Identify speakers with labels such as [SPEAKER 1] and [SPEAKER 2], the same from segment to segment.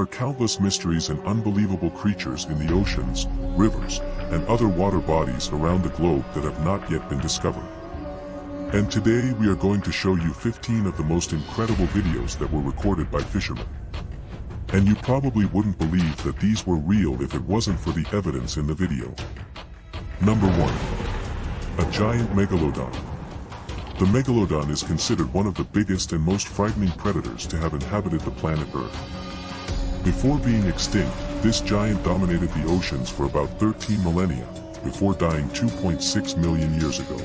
[SPEAKER 1] are countless mysteries and unbelievable creatures in the oceans, rivers, and other water bodies around the globe that have not yet been discovered. And today we are going to show you 15 of the most incredible videos that were recorded by fishermen. And you probably wouldn't believe that these were real if it wasn't for the evidence in the video. Number 1. A giant megalodon. The megalodon is considered one of the biggest and most frightening predators to have inhabited the planet Earth. Before being extinct, this giant dominated the oceans for about 13 millennia, before dying 2.6 million years ago.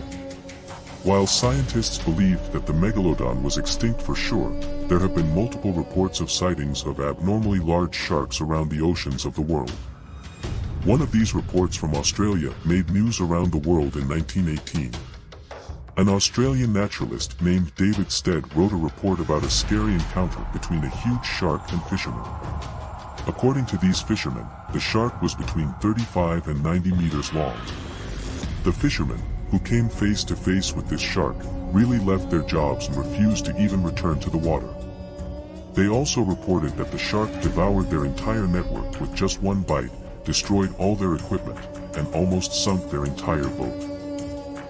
[SPEAKER 1] While scientists believed that the megalodon was extinct for sure, there have been multiple reports of sightings of abnormally large sharks around the oceans of the world. One of these reports from Australia made news around the world in 1918. An Australian naturalist named David Stead wrote a report about a scary encounter between a huge shark and fishermen. According to these fishermen, the shark was between 35 and 90 meters long. The fishermen, who came face to face with this shark, really left their jobs and refused to even return to the water. They also reported that the shark devoured their entire network with just one bite, destroyed all their equipment, and almost sunk their entire boat.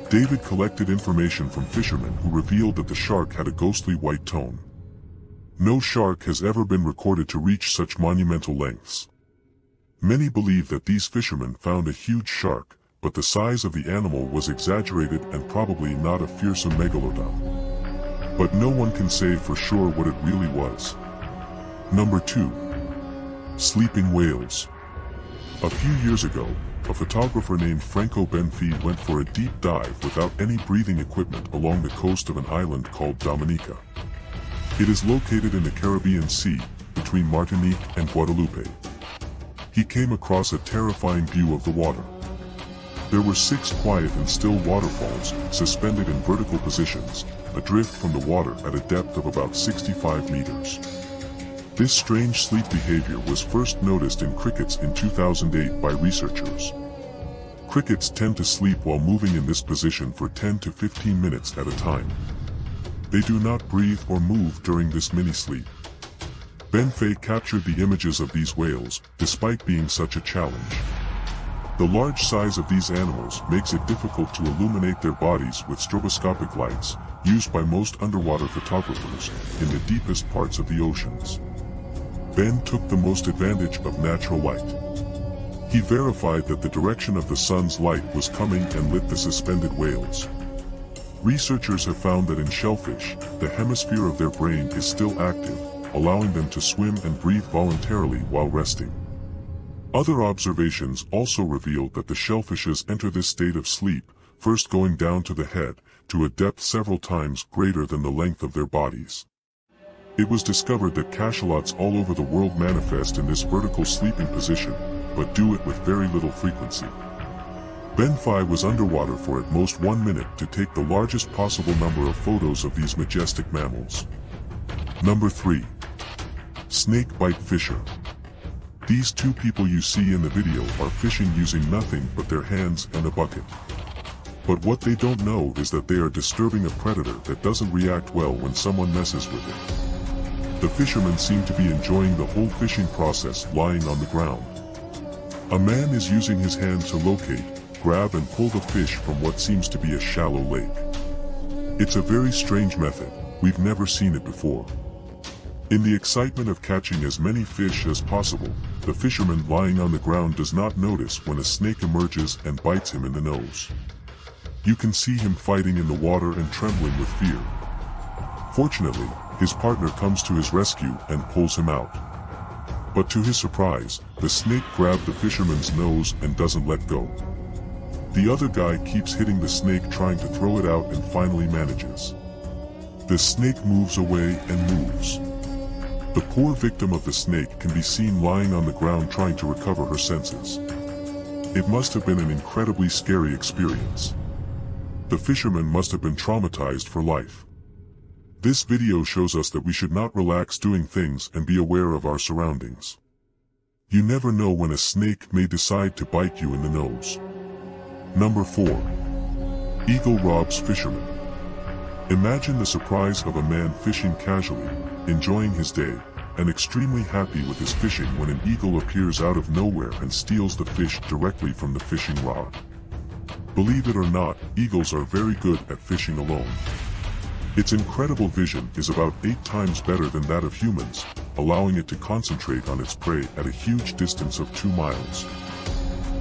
[SPEAKER 1] David collected information from fishermen who revealed that the shark had a ghostly white tone. No shark has ever been recorded to reach such monumental lengths. Many believe that these fishermen found a huge shark, but the size of the animal was exaggerated and probably not a fearsome megalodon. But no one can say for sure what it really was. Number 2. Sleeping whales. A few years ago, a photographer named Franco Benfey went for a deep dive without any breathing equipment along the coast of an island called Dominica. It is located in the Caribbean Sea, between Martinique and Guadeloupe. He came across a terrifying view of the water. There were 6 quiet and still waterfalls, suspended in vertical positions, adrift from the water at a depth of about 65 meters. This strange sleep behavior was first noticed in crickets in 2008 by researchers. Crickets tend to sleep while moving in this position for 10 to 15 minutes at a time. They do not breathe or move during this mini-sleep. Benfey captured the images of these whales, despite being such a challenge. The large size of these animals makes it difficult to illuminate their bodies with stroboscopic lights, used by most underwater photographers, in the deepest parts of the oceans. Ben took the most advantage of natural light. He verified that the direction of the sun's light was coming and lit the suspended whales. Researchers have found that in shellfish, the hemisphere of their brain is still active, allowing them to swim and breathe voluntarily while resting. Other observations also revealed that the shellfishes enter this state of sleep, first going down to the head, to a depth several times greater than the length of their bodies. It was discovered that cachalots all over the world manifest in this vertical sleeping position, but do it with very little frequency. Benfey was underwater for at most 1 minute to take the largest possible number of photos of these majestic mammals. Number 3. Snakebite fisher. These 2 people you see in the video are fishing using nothing but their hands and a bucket. But what they don't know is that they are disturbing a predator that doesn't react well when someone messes with it. The fishermen seem to be enjoying the whole fishing process lying on the ground. A man is using his hand to locate, grab and pull the fish from what seems to be a shallow lake. It's a very strange method, we've never seen it before. In the excitement of catching as many fish as possible, the fisherman lying on the ground does not notice when a snake emerges and bites him in the nose. You can see him fighting in the water and trembling with fear. Fortunately, his partner comes to his rescue and pulls him out. But to his surprise, the snake grabbed the fisherman's nose and doesn't let go. The other guy keeps hitting the snake trying to throw it out and finally manages. The snake moves away and moves. The poor victim of the snake can be seen lying on the ground trying to recover her senses. It must have been an incredibly scary experience. The fisherman must have been traumatized for life. This video shows us that we should not relax doing things and be aware of our surroundings. You never know when a snake may decide to bite you in the nose. Number 4. Eagle robs fisherman. Imagine the surprise of a man fishing casually, enjoying his day, and extremely happy with his fishing when an eagle appears out of nowhere and steals the fish directly from the fishing rod. Believe it or not, eagles are very good at fishing alone. Its incredible vision is about 8 times better than that of humans, allowing it to concentrate on its prey at a huge distance of 2 miles.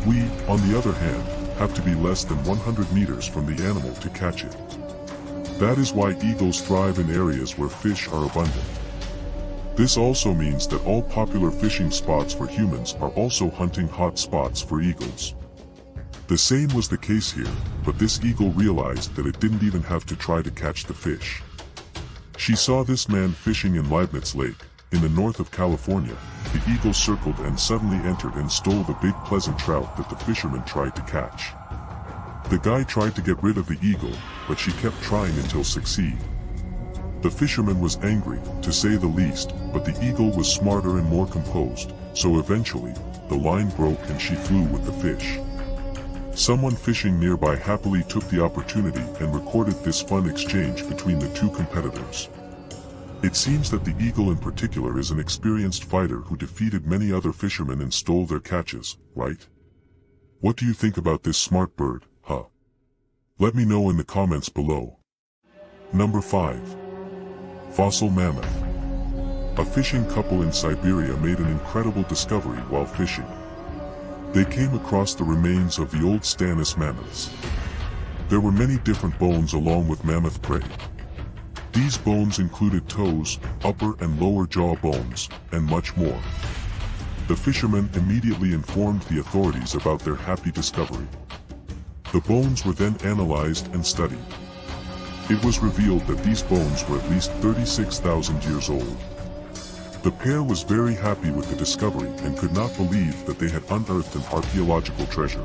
[SPEAKER 1] We, on the other hand, have to be less than 100 meters from the animal to catch it. That is why eagles thrive in areas where fish are abundant. This also means that all popular fishing spots for humans are also hunting hot spots for eagles. The same was the case here, but this eagle realized that it didn't even have to try to catch the fish. She saw this man fishing in Leibniz Lake, in the north of California. The eagle circled and suddenly entered and stole the big pleasant trout that the fisherman tried to catch. The guy tried to get rid of the eagle, but she kept trying until succeed. The fisherman was angry, to say the least, but the eagle was smarter and more composed, so eventually, the line broke and she flew with the fish. Someone fishing nearby happily took the opportunity and recorded this fun exchange between the 2 competitors. It seems that the eagle in particular is an experienced fighter who defeated many other fishermen and stole their catches, right? What do you think about this smart bird, huh? Let me know in the comments below. Number 5. Fossil mammoth. A fishing couple in Siberia made an incredible discovery while fishing. They came across the remains of the old Stannis mammoths. There were many different bones along with mammoth prey. These bones included toes, upper and lower jaw bones, and much more. The fishermen immediately informed the authorities about their happy discovery. The bones were then analyzed and studied. It was revealed that these bones were at least 36,000 years old. The pair was very happy with the discovery and could not believe that they had unearthed an archaeological treasure.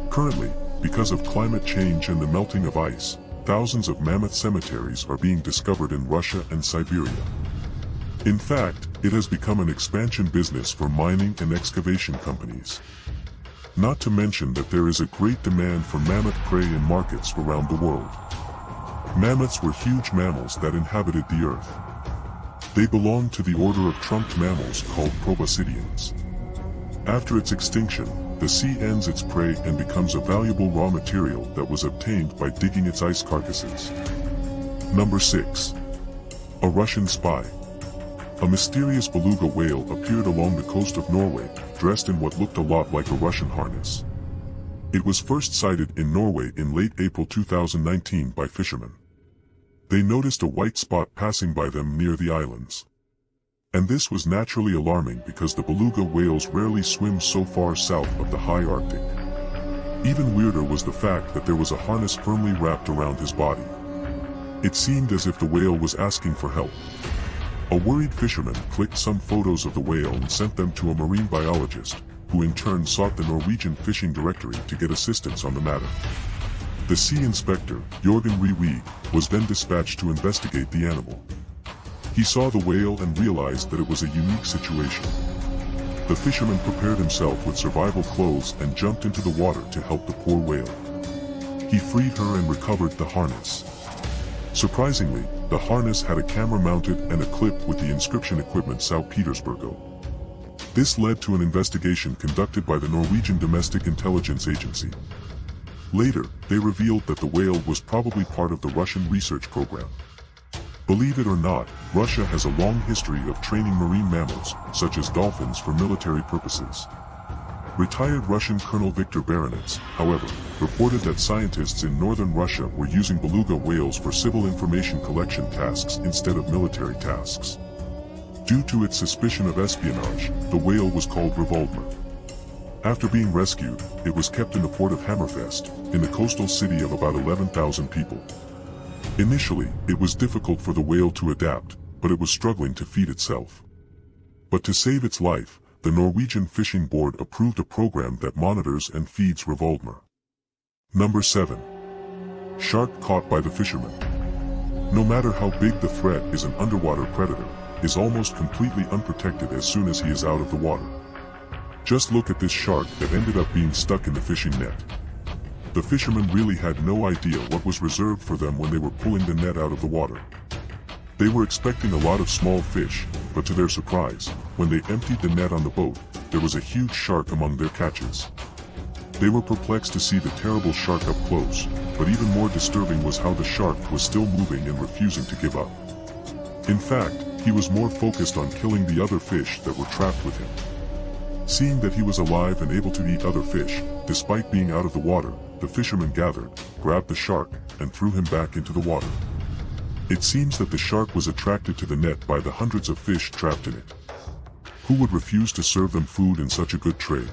[SPEAKER 1] Currently, because of climate change and the melting of ice, thousands of mammoth cemeteries are being discovered in Russia and Siberia. In fact, it has become an expansion business for mining and excavation companies. Not to mention that there is a great demand for mammoth prey in markets around the world. Mammoths were huge mammals that inhabited the earth. They belonged to the order of trunked mammals called proboscideans. After its extinction, the sea ends its prey and becomes a valuable raw material that was obtained by digging its ice carcasses. Number 6. A Russian spy. A mysterious beluga whale appeared along the coast of Norway, dressed in what looked a lot like a Russian harness. It was first sighted in Norway in late April 2019 by fishermen. They noticed a white spot passing by them near the islands. And this was naturally alarming because the beluga whales rarely swim so far south of the high Arctic. Even weirder was the fact that there was a harness firmly wrapped around his body. It seemed as if the whale was asking for help. A worried fisherman clicked some photos of the whale and sent them to a marine biologist, who in turn sought the Norwegian Fishing Directory to get assistance on the matter. The sea inspector, Jorgen Rewig, was then dispatched to investigate the animal. He saw the whale and realized that it was a unique situation. The fisherman prepared himself with survival clothes and jumped into the water to help the poor whale. He freed her and recovered the harness. Surprisingly, the harness had a camera mounted and a clip with the inscription equipment St. Petersburgo. This led to an investigation conducted by the Norwegian Domestic Intelligence Agency. Later, they revealed that the whale was probably part of the Russian research program. Believe it or not, Russia has a long history of training marine mammals, such as dolphins, for military purposes. Retired Russian Colonel Viktor Baranets, however, reported that scientists in northern Russia were using beluga whales for civil information collection tasks instead of military tasks. Due to its suspicion of espionage, the whale was called Revolver. After being rescued, it was kept in the port of Hammerfest, in the coastal city of about 11,000 people. Initially, it was difficult for the whale to adapt, but it was struggling to feed itself. But to save its life, the Norwegian Fishing Board approved a program that monitors and feeds Revolver. Number 7. Shark caught by the fisherman. No matter how big the threat is, an underwater predator is almost completely unprotected as soon as he is out of the water. Just look at this shark that ended up being stuck in the fishing net. The fishermen really had no idea what was reserved for them when they were pulling the net out of the water. They were expecting a lot of small fish, but to their surprise, when they emptied the net on the boat, there was a huge shark among their catches. They were perplexed to see the terrible shark up close, but even more disturbing was how the shark was still moving and refusing to give up. In fact, he was more focused on killing the other fish that were trapped with him. Seeing that he was alive and able to eat other fish, despite being out of the water, the fisherman gathered, grabbed the shark, and threw him back into the water. It seems that the shark was attracted to the net by the hundreds of fish trapped in it. Who would refuse to serve them food in such a good tray?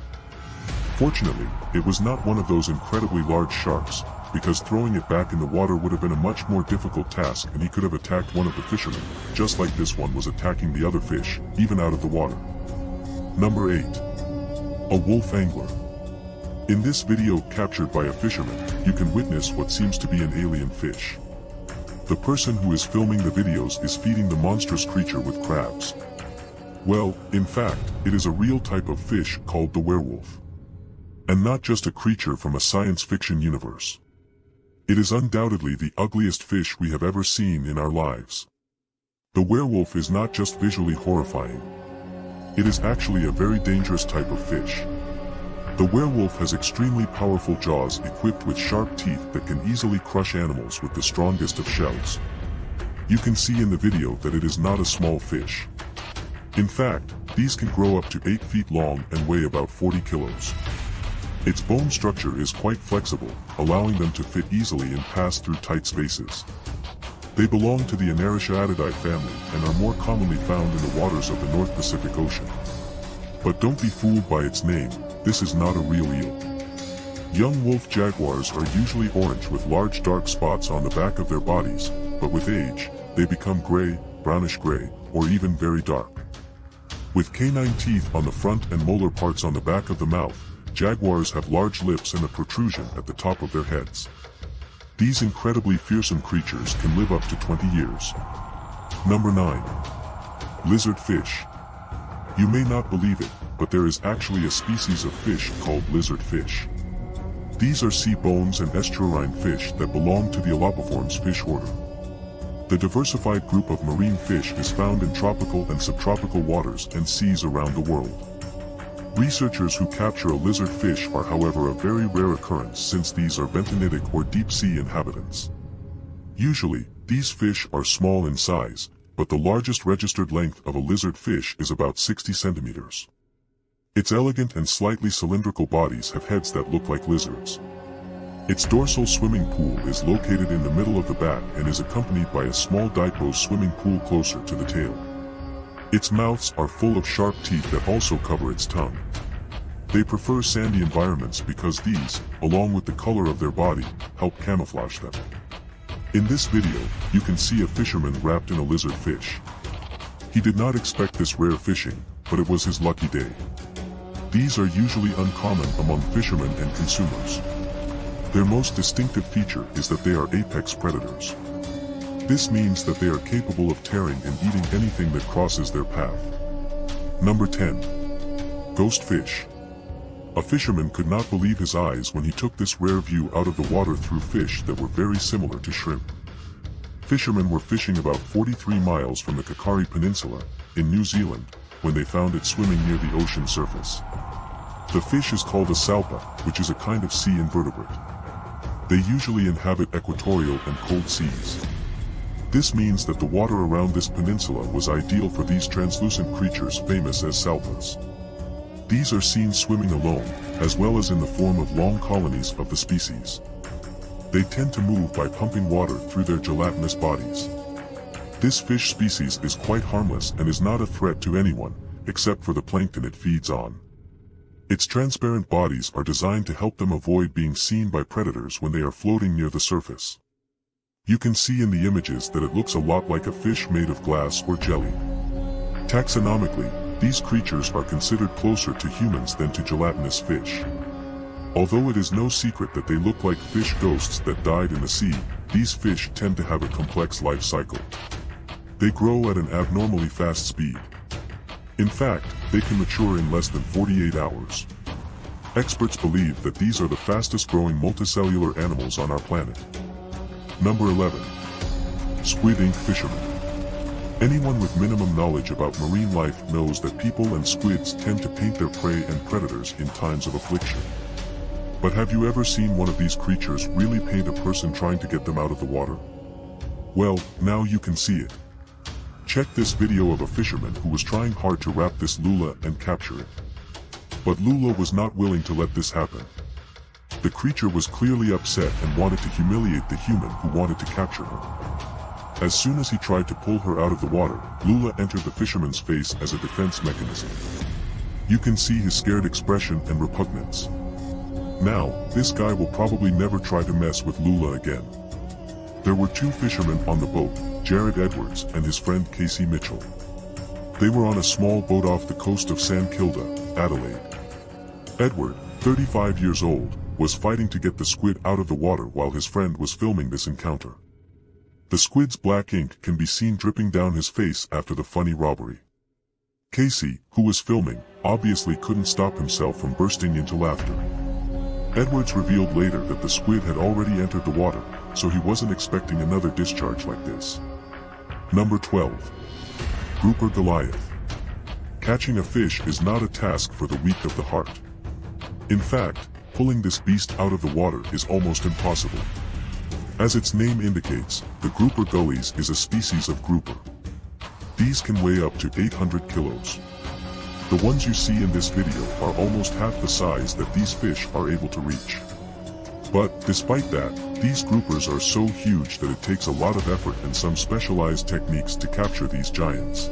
[SPEAKER 1] Fortunately, it was not one of those incredibly large sharks, because throwing it back in the water would have been a much more difficult task, and he could have attacked one of the fishermen, just like this one was attacking the other fish, even out of the water. Number 8. A wolf angler. In this video captured by a fisherman, you can witness what seems to be an alien fish. The person who is filming the videos is feeding the monstrous creature with crabs. Well, in fact, it is a real type of fish called the werewolf. And not just a creature from a science fiction universe. It is undoubtedly the ugliest fish we have ever seen in our lives. The werewolf is not just visually horrifying. It is actually a very dangerous type of fish. The werewolf has extremely powerful jaws equipped with sharp teeth that can easily crush animals with the strongest of shells. You can see in the video that it is not a small fish. In fact, these can grow up to 8 feet long and weigh about 40 kilos. Its bone structure is quite flexible, allowing them to fit easily and pass through tight spaces. They belong to the Anarchaeodidae family and are more commonly found in the waters of the North Pacific Ocean. But don't be fooled by its name, this is not a real eel. Young wolf jaguars are usually orange with large dark spots on the back of their bodies, but with age, they become gray, brownish gray, or even very dark. With canine teeth on the front and molar parts on the back of the mouth, jaguars have large lips and a protrusion at the top of their heads. These incredibly fearsome creatures can live up to 20 years. Number 9. Lizard fish. You may not believe it, but there is actually a species of fish called lizard fish. These are sea bones and estuarine fish that belong to the Elapiformes fish order. The diversified group of marine fish is found in tropical and subtropical waters and seas around the world. Researchers who capture a lizard fish are however a very rare occurrence, since these are benthonitic or deep-sea inhabitants. Usually, these fish are small in size, but the largest registered length of a lizard fish is about 60 centimeters. Its elegant and slightly cylindrical bodies have heads that look like lizards. Its dorsal swimming pool is located in the middle of the back and is accompanied by a small dipose swimming pool closer to the tail. Its mouths are full of sharp teeth that also cover its tongue. They prefer sandy environments because these, along with the color of their body, help camouflage them. In this video, you can see a fisherman wrapped in a lizard fish. He did not expect this rare fishing, but it was his lucky day. These are usually uncommon among fishermen and consumers. Their most distinctive feature is that they are apex predators. This means that they are capable of tearing and eating anything that crosses their path. Number 10. Ghost fish. A fisherman could not believe his eyes when he took this rare view out of the water through fish that were very similar to shrimp. Fishermen were fishing about 43 miles from the Kakari Peninsula, in New Zealand, when they found it swimming near the ocean surface. The fish is called a salpa, which is a kind of sea invertebrate. They usually inhabit equatorial and cold seas. This means that the water around this peninsula was ideal for these translucent creatures famous as salpas. These are seen swimming alone, as well as in the form of long colonies of the species. They tend to move by pumping water through their gelatinous bodies. This fish species is quite harmless and is not a threat to anyone, except for the plankton it feeds on. Its transparent bodies are designed to help them avoid being seen by predators when they are floating near the surface. You can see in the images that it looks a lot like a fish made of glass or jelly. Taxonomically, these creatures are considered closer to humans than to gelatinous fish. Although it is no secret that they look like fish ghosts that died in the sea, these fish tend to have a complex life cycle. They grow at an abnormally fast speed. In fact, they can mature in less than 48 hours. Experts believe that these are the fastest growing multicellular animals on our planet. Number 11. Squid ink fishermen. Anyone with minimum knowledge about marine life knows that people and squids tend to paint their prey and predators in times of affliction. But have you ever seen one of these creatures really paint a person trying to get them out of the water? Well, now you can see it. Check this video of a fisherman who was trying hard to wrap this Lula and capture it. But Lula was not willing to let this happen. The creature was clearly upset and wanted to humiliate the human who wanted to capture her. As soon as he tried to pull her out of the water, Lula entered the fisherman's face as a defense mechanism. You can see his scared expression and repugnance. Now, this guy will probably never try to mess with Lula again. There were two fishermen on the boat, Jared Edwards and his friend Casey Mitchell. They were on a small boat off the coast of St Kilda, Adelaide. Edward, 35 years old, was fighting to get the squid out of the water while his friend was filming this encounter. The squid's black ink can be seen dripping down his face after the funny robbery. Casey, who was filming, obviously couldn't stop himself from bursting into laughter. Edwards revealed later that the squid had already entered the water, so he wasn't expecting another discharge like this. Number 12. Grouper Goliath. Catching a fish is not a task for the weak of the heart. In fact, pulling this beast out of the water is almost impossible. As its name indicates, the grouper gullies is a species of grouper. These can weigh up to 800 kilos. The ones you see in this video are almost half the size that these fish are able to reach. But, despite that, these groupers are so huge that it takes a lot of effort and some specialized techniques to capture these giants.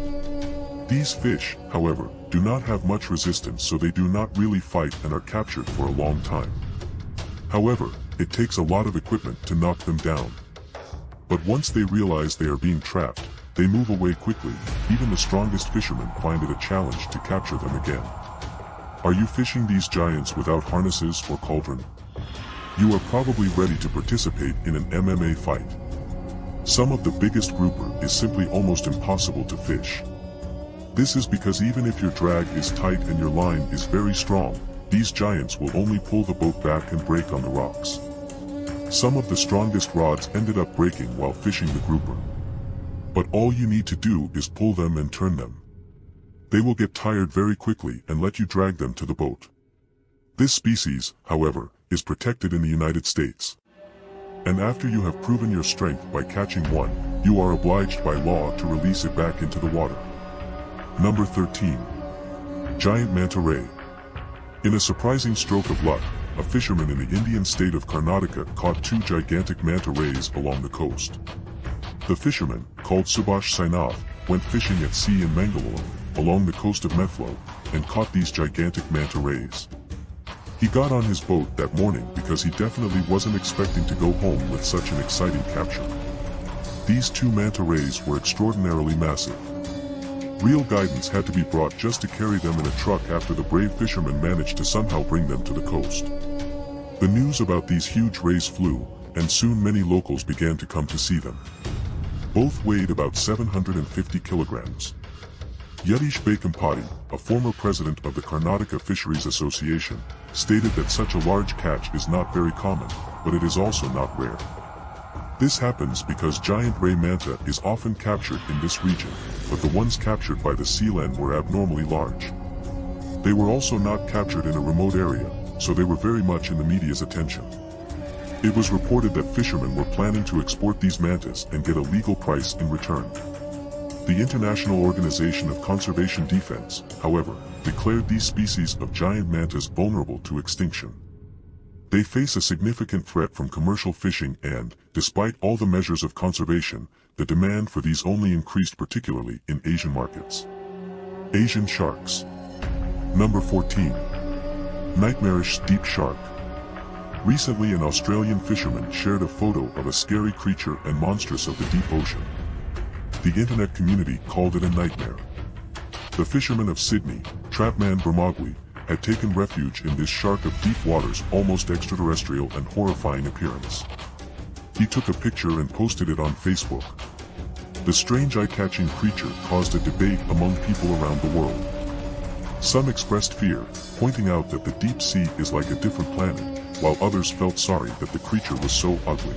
[SPEAKER 1] These fish, however, do not have much resistance, so they do not really fight and are captured for a long time. However, it takes a lot of equipment to knock them down. But once they realize they are being trapped, they move away quickly. Even the strongest fishermen find it a challenge to capture them again. Are you fishing these giants without harnesses or cauldron? You are probably ready to participate in an MMA fight. Some of the biggest grouper is simply almost impossible to fish. This is because even if your drag is tight and your line is very strong, these giants will only pull the boat back and break on the rocks. Some of the strongest rods ended up breaking while fishing the grouper. But all you need to do is pull them and turn them. They will get tired very quickly and let you drag them to the boat. This species, however, is protected in the United States. And after you have proven your strength by catching one, you are obliged by law to release it back into the water. Number 13. Giant Manta Ray. In a surprising stroke of luck, a fisherman in the Indian state of Karnataka caught two gigantic manta rays along the coast. The fisherman, called Subhash Sainath, went fishing at sea in Mangalore, along the coast of Methlo, and caught these gigantic manta rays. He got on his boat that morning because he definitely wasn't expecting to go home with such an exciting capture. These two manta rays were extraordinarily massive. Real guidance had to be brought just to carry them in a truck after the brave fisherman managed to somehow bring them to the coast. The news about these huge rays flew, and soon many locals began to come to see them. Both weighed about 750 kilograms. Yatish Bekampati, a former president of the Karnataka Fisheries Association, stated that such a large catch is not very common, but it is also not rare. This happens because giant ray manta is often captured in this region, but the ones captured by the sealand were abnormally large. They were also not captured in a remote area, so they were very much in the media's attention. It was reported that fishermen were planning to export these mantas and get a legal price in return. The International Organization of Conservation Defense, however, declared these species of giant mantas vulnerable to extinction. They face a significant threat from commercial fishing and, despite all the measures of conservation, the demand for these only increased, particularly in Asian markets. Asian sharks. Number 14. Nightmarish Deep Shark. Recently an Australian fisherman shared a photo of a scary creature and monstrous of the deep ocean. The internet community called it a nightmare. The fisherman of Sydney, Trapman Brahmagwi, had taken refuge in this shark of deep waters' almost extraterrestrial and horrifying appearance. He took a picture and posted it on Facebook. The strange eye-catching creature caused a debate among people around the world. Some expressed fear, pointing out that the deep sea is like a different planet, while others felt sorry that the creature was so ugly.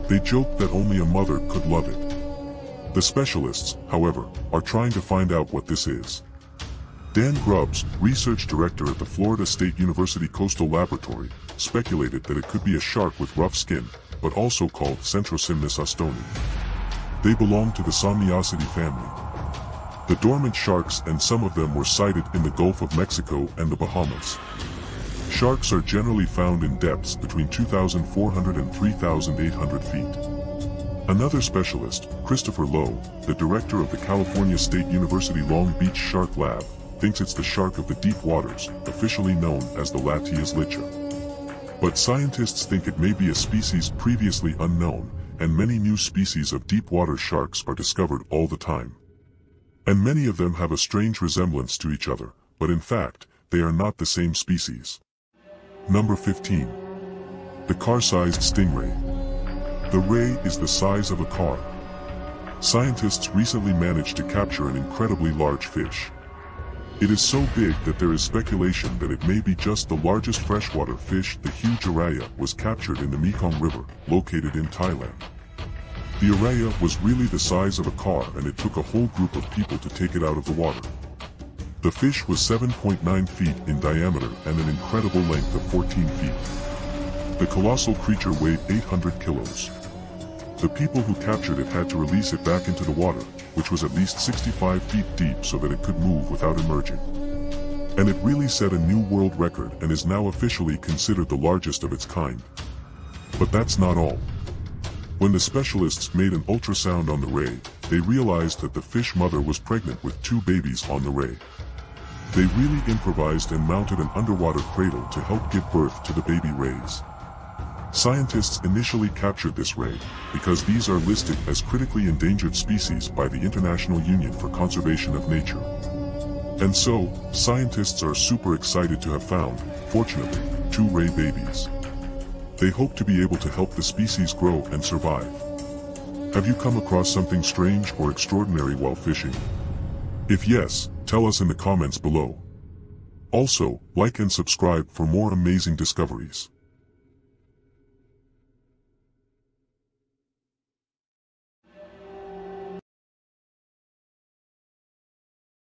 [SPEAKER 1] They joked that only a mother could love it. The specialists, however, are trying to find out what this is. Dan Grubbs, research director at the Florida State University Coastal Laboratory, speculated that it could be a shark with rough skin, but also called Centrosymnus austoni. They belong to the Somniacidae family. The dormant sharks, and some of them were sighted in the Gulf of Mexico and the Bahamas. Sharks are generally found in depths between 2,400 and 3,800 feet. Another specialist, Christopher Lowe, the director of the California State University Long Beach Shark Lab, thinks it's the shark of the deep waters, officially known as the Latias licha. But scientists think it may be a species previously unknown, and many new species of deep water sharks are discovered all the time. And many of them have a strange resemblance to each other, but in fact, they are not the same species. Number 15. The car-sized stingray. The ray is the size of a car. Scientists recently managed to capture an incredibly large fish. It is so big that there is speculation that it may be just the largest freshwater fish. The huge araya was captured in the Mekong River, located in Thailand. The araya was really the size of a car, and it took a whole group of people to take it out of the water. The fish was 7.9 feet in diameter and an incredible length of 14 feet. The colossal creature weighed 800 kilos. The people who captured it had to release it back into the water, which was at least 65 feet deep, so that it could move without emerging. And it really set a new world record and is now officially considered the largest of its kind. But that's not all. When the specialists made an ultrasound on the ray, they realized that the fish mother was pregnant with 2 babies on the ray. They really improvised and mounted an underwater cradle to help give birth to the baby rays. Scientists initially captured this ray because these are listed as critically endangered species by the International Union for Conservation of Nature. And so, scientists are super excited to have found, fortunately, 2 ray babies. They hope to be able to help the species grow and survive. Have you come across something strange or extraordinary while fishing? If yes, tell us in the comments below. Also, like and subscribe for more amazing discoveries.